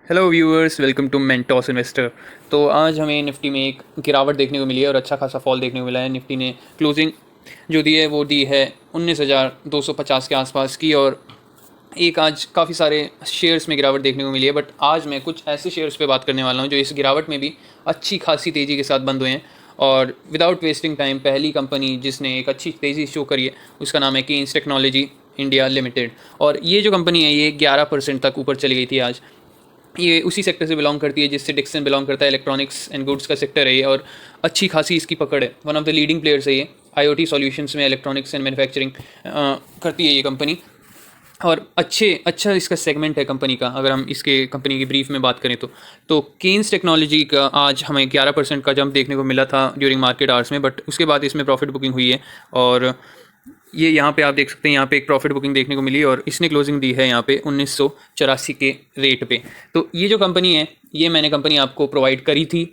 Hello viewers, welcome to Mentos investor. तो आज हमें निफ्टी में एक गिरावट देखने को मिली है और अच्छा खासा फॉल देखने को मिला है। निफ्टी ने क्लोजिंग जो दी है वो दी है 19,250 के आसपास की, और एक आज काफ़ी सारे शेयर्स में गिरावट देखने को मिली है। बट आज मैं कुछ ऐसे शेयर्स पे बात करने वाला हूँ जो इस गिरावट में भी अच्छी खासी तेज़ी के साथ बंद हुए हैं। और विदाउट वेस्टिंग टाइम पहली कंपनी जिसने एक अच्छी तेज़ी शो करी है उसका नाम है केन्स टेक्नोलॉजी इंडिया लिमिटेड। और ये जो कंपनी है ये 11% तक ऊपर चली गई थी आज। ये उसी सेक्टर से बिलोंग करती है जिससे डिक्सन बिलोंग करता है। इलेक्ट्रॉनिक्स एंड गुड्स का सेक्टर है ये, और अच्छी खासी इसकी पकड़ है। One of the leading players है ये आईओटी सॉल्यूशंस में। इलेक्ट्रॉनिक्स एंड मैन्युफैक्चरिंग करती है ये कंपनी, और अच्छा इसका सेगमेंट है कंपनी का। अगर हम इसके कंपनी की ब्रीफ में बात करें तो केन्स टेक्नोलॉजी का आज हमें 11% का जंप देखने को मिला था ड्यूरिंग मार्केट आवर्स में, बट उसके बाद इसमें प्रॉफिट बुकिंग हुई है। और ये यहाँ पे आप देख सकते हैं, यहाँ पे एक प्रॉफिट बुकिंग देखने को मिली और इसने क्लोजिंग दी है यहाँ पे 1984 के रेट पे। तो ये जो कंपनी है ये मैंने कंपनी आपको प्रोवाइड करी थी।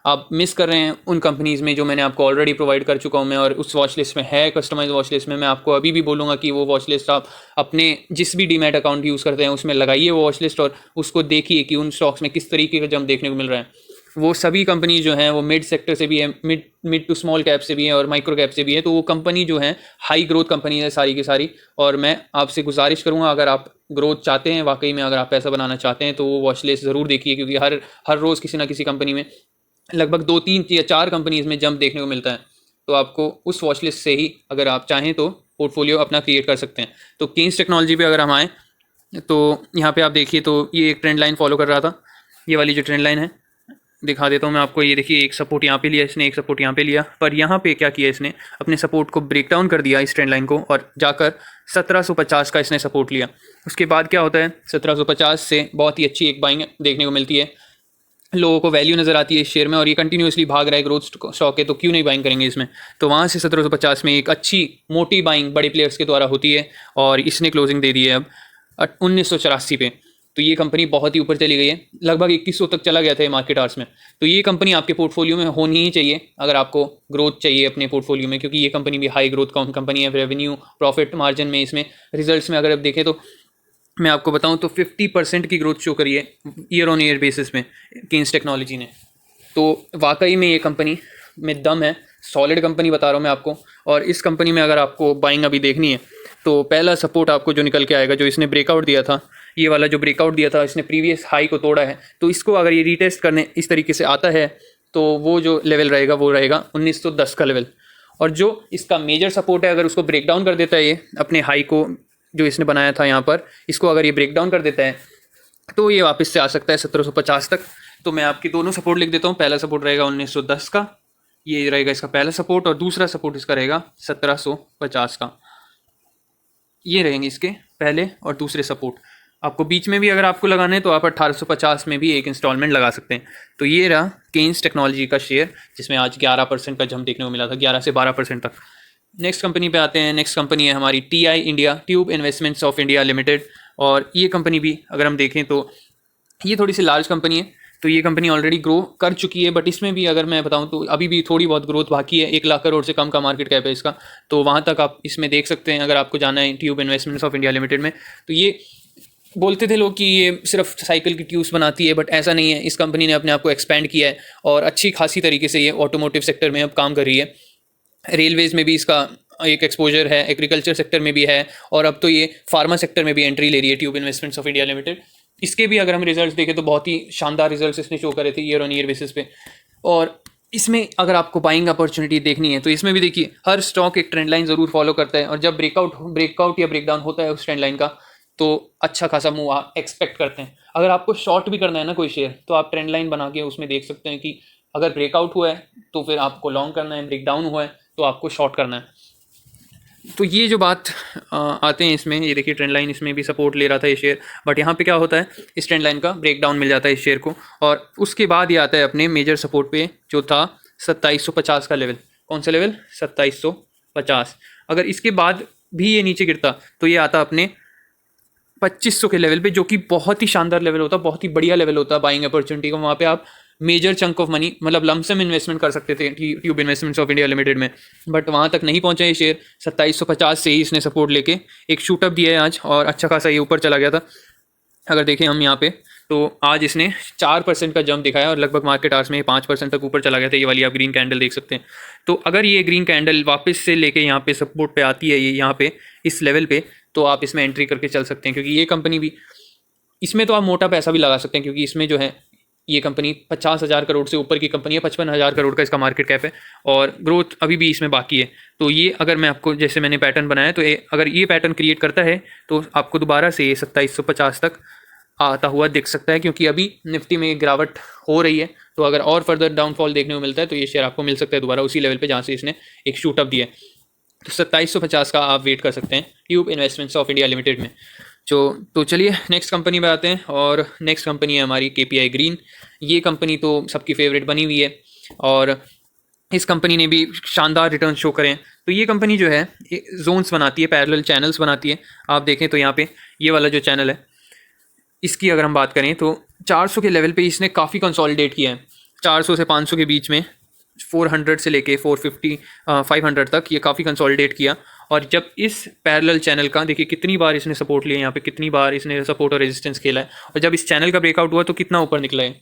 आप मिस कर रहे हैं उन कंपनीज़ में जो मैंने आपको ऑलरेडी प्रोवाइड कर चुका हूँ मैं, और उस वॉच लिस्ट में है, कस्टमाइज वॉच लिस्ट में। मैं आपको अभी भी बोलूँगा कि वो वॉच लिस्ट आप अपने जिस भी डीमैट अकाउंट यूज़ करते हैं उसमें लगाइए वो वॉच लिस्ट, और उसको देखिए कि उन स्टॉक्स में किस तरीके का जंप देखने को मिल रहा है। वो सभी कंपनी जो हैं वो मिड सेक्टर से भी है, मिड टू स्मॉल कैप से भी है और माइक्रो कैप से भी है। तो वो कंपनी जो है हाई ग्रोथ कंपनी है सारी की सारी। और मैं आपसे गुजारिश करूंगा, अगर आप ग्रोथ चाहते हैं वाकई में, अगर आप पैसा बनाना चाहते हैं तो वो वॉच लिस्ट ज़रूर देखिए, क्योंकि हर रोज़ किसी ना किसी कंपनी में लगभग 2 3 या 4 कंपनीज़ में जंप देखने को मिलता है। तो आपको उस वॉच लिस्ट से ही अगर आप चाहें तो पोर्टफोलियो अपना क्रिएट कर सकते हैं। तो केन्स टेक्नोलॉजी पे अगर हम आएँ तो यहाँ पे आप देखिए तो ये एक ट्रेंड लाइन फॉलो कर रहा था। ये वाली जो ट्रेंड लाइन है दिखा देता हूँ मैं आपको। ये देखिए, एक सपोर्ट यहाँ पे लिया इसने, एक सपोर्ट यहाँ पे लिया, पर यहाँ पे क्या किया इसने, अपने सपोर्ट को ब्रेक डाउन कर दिया इस ट्रेंड लाइन को, और जाकर 1750 का इसने सपोर्ट लिया। उसके बाद क्या होता है, 1750 से बहुत ही अच्छी एक बाइंग देखने को मिलती है। लोगों को वैल्यू नज़र आती है इस शेयर में, और ये कंटिन्यूसली भाग रहा है, ग्रोथ स्टॉक है तो क्यों नहीं बाइंग करेंगे इसमें। तो वहाँ से 1750 में एक अच्छी मोटी बाइंग बड़े प्लेयर्स के द्वारा होती है, और इसने क्लोजिंग दे दी है अब 1984 पे। तो ये कंपनी बहुत ही ऊपर चली गई है, लगभग 2100 तक चला गया था ये मार्केट आवर्स में। तो ये कंपनी आपके पोर्टफोलियो में होनी ही चाहिए अगर आपको ग्रोथ चाहिए अपने पोर्टफोलियो में, क्योंकि ये कंपनी भी हाई ग्रोथ कंपनी है। रेवेन्यू, प्रॉफिट मार्जिन में, इसमें रिजल्ट्स में अगर आप देखें तो मैं आपको बताऊं तो 50% की ग्रोथ शो करी है ईयर ऑन ईयर बेसिस में केन्स टेक्नोलॉजी ने। तो वाकई में ये कंपनी में दम है, सॉलिड कंपनी बता रहा हूँ मैं आपको। और इस कंपनी में अगर आपको बाइंग अभी देखनी है तो पहला सपोर्ट आपको जो निकल के आएगा, जो इसने ब्रेकआउट दिया था, ये वाला जो ब्रेकआउट दिया था, इसने प्रीवियस हाई को तोड़ा है। तो इसको अगर ये रीटेस्ट करने इस तरीके से आता है तो वो जो लेवल रहेगा वो रहेगा 1910 का लेवल। और जो इसका मेजर सपोर्ट है, अगर उसको ब्रेक डाउन कर देता है ये अपने हाई को जो इसने बनाया था यहाँ पर, इसको अगर ये ब्रेक डाउन कर देता है तो ये वापस से आ सकता है 1750 तक। तो मैं आपकी दोनों सपोर्ट लिख देता हूँ। पहला सपोर्ट रहेगा 1910 का, ये रहेगा इसका पहला सपोर्ट, और दूसरा सपोर्ट इसका रहेगा 1750 का। ये रहेंगे इसके पहले और दूसरे सपोर्ट। आपको बीच में भी अगर आपको लगाना है तो आप 1850 में भी एक इंस्टॉलमेंट लगा सकते हैं। तो ये रहा केन्स टेक्नोलॉजी का शेयर, जिसमें आज 11% का जंप देखने को मिला था, 11 से 12% तक। नेक्स्ट कंपनी पे आते हैं। नेक्स्ट कंपनी है हमारी TI India, tube investments of India limited. और ये कंपनी भी अगर हम देखें तो ये थोड़ी सी लार्ज कंपनी है। तो ये कंपनी ऑलरेडी ग्रो कर चुकी है, बट इसमें भी अगर मैं बताऊं तो अभी भी थोड़ी बहुत ग्रोथ बाकी है। 1 लाख करोड़ से कम का मार्केट कैप है इसका, तो वहाँ तक आप इसमें देख सकते हैं अगर आपको जाना है tube investments of India limited में। तो ये बोलते थे लोग कि ये सिर्फ साइकिल की ट्यूब्स बनाती है, बट ऐसा नहीं है। इस कंपनी ने अपने आप को एक्सपेंड किया है और अच्छी खासी तरीके से ये ऑटोमोटिव सेक्टर में अब काम कर रही है। रेलवेज़ में भी इसका एक एक्सपोजर है, एग्रीकल्चर सेक्टर में भी है, और अब तो ये फार्मा सेक्टर में भी एंट्री ले रही है tube investments of India limited. इसके भी अगर हम रिजल्ट्स देखें तो बहुत ही शानदार रिजल्ट्स इसने शो करे थे ईयर ऑन ईयर बेसिस पे। और इसमें अगर आपको बाइंग अपॉर्चुनिटी देखनी है तो इसमें भी देखिए, हर स्टॉक एक ट्रेंड लाइन ज़रूर फॉलो करता है, और जब ब्रेकआउट या ब्रेकडाउन होता है उस ट्रेंड लाइन का तो अच्छा खासा मूव आप एक्सपेक्ट करते हैं। अगर आपको शॉर्ट भी करना है ना कोई शेयर, तो आप ट्रेंड लाइन बना के उसमें देख सकते हैं कि अगर ब्रेकआउट हुआ है तो फिर आपको लॉन्ग करना है, ब्रेकडाउन हुआ है तो आपको शॉर्ट करना है। तो ये जो बात आते हैं इसमें, ये देखिए ट्रेंड लाइन इसमें भी सपोर्ट ले रहा था ये शेयर, बट यहाँ पे क्या होता है, इस ट्रेंड लाइन का ब्रेक डाउन मिल जाता है इस शेयर को, और उसके बाद ये आता है अपने मेजर सपोर्ट पे जो था 2750 का लेवल। कौन सा लेवल? 2750। अगर इसके बाद भी ये नीचे गिरता तो ये आता अपने 2500 के लेवल पे, जो कि बहुत ही शानदार लेवल होता, बहुत ही बढ़िया लेवल होता बाइंग अपॉर्चुनिटी का। वहाँ पे आप मेजर चंक ऑफ मनी, मतलब लमसम इन्वेस्टमेंट कर सकते थे tube investments of India limited में, बट वहाँ तक नहीं पहुँचा ये शेयर। 2750 से ही इसने सपोर्ट लेके एक शूटअप दिया है आज, और अच्छा खासा ये ऊपर चला गया था। अगर देखें हम यहाँ पे तो आज इसने 4% का जंप दिखाया और लगभग मार्केट आवर्स में 5% तक ऊपर चला गया था। ये वाली आप ग्रीन कैंडल देख सकते हैं। तो अगर ये ग्रीन कैंडल वापस से लेके यहाँ पे सपोर्ट पे आती है, ये यहाँ पे इस लेवल पे, तो आप इसमें एंट्री करके चल सकते हैं, क्योंकि ये कंपनी भी, इसमें तो आप मोटा पैसा भी लगा सकते हैं, क्योंकि इसमें जो है ये कंपनी 50,000 करोड़ से ऊपर की कंपनी है, 55,000 करोड़ का इसका मार्केट कैप है और ग्रोथ अभी भी इसमें बाकी है। तो ये अगर मैं आपको, जैसे मैंने पैटर्न बनाया, तो अगर ये पैटर्न क्रिएट करता है तो आपको दोबारा से ये 2750 तक आता हुआ दिख सकता है, क्योंकि अभी निफ्टी में गिरावट हो रही है। तो अगर और फर्दर डाउनफॉल देखने को मिलता है तो ये शेयर आपको मिल सकता है दोबारा उसी लेवल पे जहाँ से इसने एक शूट अप दिया है। तो 2750 का आप वेट कर सकते हैं tube investments of India limited में। तो चलिए नेक्स्ट कंपनी पे आते हैं, और नेक्स्ट कंपनी है हमारी KPI ग्रीन। ये कंपनी तो सबकी फेवरेट बनी हुई है और इस कंपनी ने भी शानदार रिटर्न शो करे हैं। तो ये कंपनी जो है जोन्स बनाती है, पैरेलल चैनल्स बनाती है। आप देखें तो यहाँ पे ये वाला जो चैनल है, इसकी अगर हम बात करें तो 400 के लेवल पे इसने काफ़ी कंसोलिडेट किया है। 400 से 500 के बीच में 400 से लेके 450 500 तक ये काफ़ी कंसोलिडेट किया। और जब इस पैरेलल चैनल का देखिए कितनी बार इसने सपोर्ट लिया, यहाँ पे कितनी बार इसने सपोर्ट और रेजिस्टेंस खेला है, और जब इस चैनल का ब्रेकआउट हुआ तो कितना ऊपर निकला है,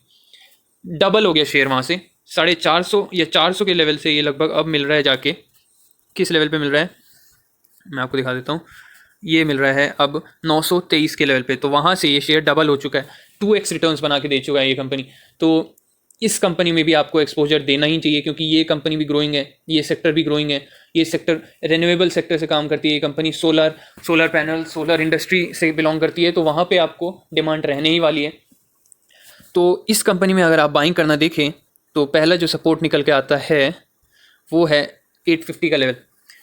डबल हो गया शेयर वहाँ से। 450 या 400 के लेवल से ये लगभग अब मिल रहा है जाके, किस लेवल पे मिल रहा है मैं आपको दिखा देता हूँ। ये मिल रहा है अब 923 के लेवल पे। तो वहाँ से ये शेयर डबल हो चुका है, 2x रिटर्न्स बना के दे चुका है ये कंपनी। तो इस कंपनी में भी आपको एक्सपोजर देना ही चाहिए, क्योंकि ये कंपनी भी ग्रोइंग है, ये सेक्टर भी ग्रोइंग है। ये सेक्टर रिन्यूएबल सेक्टर से काम करती है। ये company solar panel, solar industry से बिलोंग करती है, तो वहाँ पे आपको डिमांड रहने ही वाली है। तो इस कंपनी में अगर आप बाइंग करना देखें तो पहला जो सपोर्ट निकल के आता है वो है 850 का लेवल,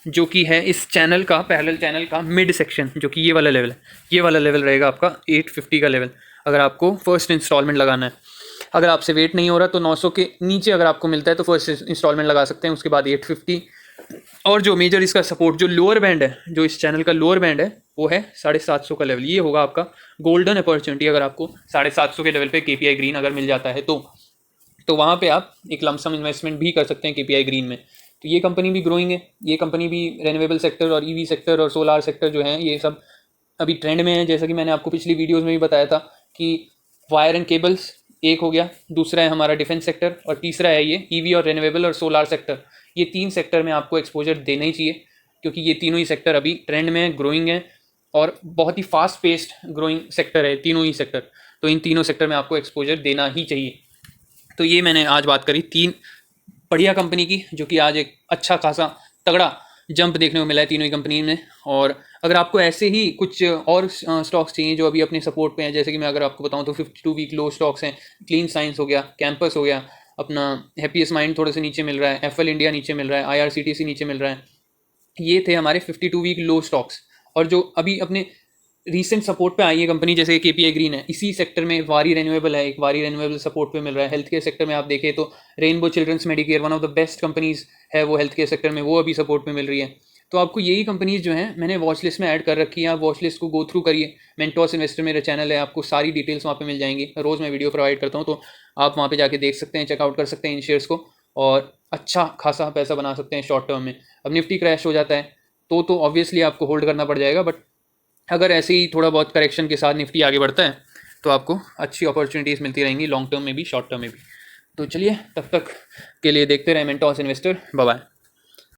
जो कि है इस चैनल का, पैरेलल चैनल का मिड सेक्शन, जो कि ये वाला लेवल है। ये वाला लेवल रहेगा आपका 850 का लेवल, अगर आपको फर्स्ट इंस्टॉलमेंट लगाना है। अगर आपसे वेट नहीं हो रहा तो 900 के नीचे अगर आपको मिलता है तो फर्स्ट इंस्टॉलमेंट लगा सकते हैं, उसके बाद 850। और जो मेजर इसका सपोर्ट, जो लोअर बैंड है, जो इस चैनल का लोअर बैंड है, वो है 750 का लेवल। ये होगा आपका गोल्डन अपॉर्चुनिटी अगर आपको 750 के लेवल पे KPI ग्रीन अगर मिल जाता है तो वहाँ पे आप एक लमसम इन्वेस्टमेंट भी कर सकते हैं KPI ग्रीन में। तो ये कंपनी भी ग्रोइंग है। ये कंपनी भी रेन्यूएबल सेक्टर और EV सेक्टर और सोलार सेक्टर जो है ये सब अभी ट्रेंड में है। जैसा कि मैंने आपको पिछली वीडियोज़ में भी बताया था कि वायर एंड केबल्स एक हो गया, दूसरा है हमारा डिफेंस सेक्टर, और तीसरा है ये EV और रेन्यूएबल और सोलार सेक्टर। ये 3 सेक्टर में आपको एक्सपोजर देना ही चाहिए, क्योंकि ये तीनों ही सेक्टर अभी ट्रेंड में है, ग्रोइंग है और बहुत ही फास्ट पेस्ड ग्रोइंग सेक्टर है तीनों ही सेक्टर। तो इन तीनों सेक्टर में आपको एक्सपोजर देना ही चाहिए। तो ये मैंने आज बात करी 3 बढ़िया कंपनी की, जो कि आज एक अच्छा खासा तगड़ा जंप देखने को मिला है तीनों ही कंपनी में। और अगर आपको ऐसे ही कुछ और स्टॉक्स चाहिए जो अभी अपने सपोर्ट पे हैं, जैसे कि मैं अगर आपको बताऊं तो 52 वीक लो स्टॉक्स हैं। क्लीन साइंस हो गया, कैंपस हो गया, अपना हैप्पीएस्ट माइंड थोड़े से नीचे मिल रहा है, FL इंडिया नीचे मिल रहा है, IRCTC नीचे मिल रहा है। ये थे हमारे 52 वीक लो स्टॉक्स। और जो अभी अपने रीसेंट सपोर्ट पे आई है कंपनी, जैसे KPI ग्रीन है, इसी सेक्टर में वारी रेन्यूएबल है, एक वारी रेन्यूएबल सपोर्ट पे मिल रहा है। हेल्थ केयर सेक्टर में आप देखें तो rainbow children's medicare, one of the best companies है वो हेल्थ केयर सेक्टर में, वो अभी सपोर्ट पे मिल रही है। तो आपको यही कंपनीज जो हैं मैंने वॉच लिस्ट में ऐड कर रखी है। आप वॉच लिस्ट को गो थ्रू करिए। मेंटोस इन्वेस्टर मेरा चैनल है, आपको सारी डिटेल्स वहाँ पे मिल जाएंगी। रोज़ मैं वीडियो प्रोवाइड करता हूँ, तो आप वहाँ पे जाके देख सकते हैं, चेकआउट कर सकते हैं इन शेयर्स को, और अच्छा खासा पैसा बना सकते हैं शॉर्ट टर्म में। अब निफ्टी क्रैश हो जाता है तो ऑब्वियसली आपको होल्ड करना पड़ जाएगा, बट अगर ऐसे ही थोड़ा बहुत करेक्शन के साथ निफ्टी आगे बढ़ता है तो आपको अच्छी अपॉर्चुनिटीज़ मिलती रहेंगी, लॉन्ग टर्म में भी शॉर्ट टर्म में भी। तो चलिए तब तक के लिए देखते रहे मेंटोस इन्वेस्टर। Bye bye.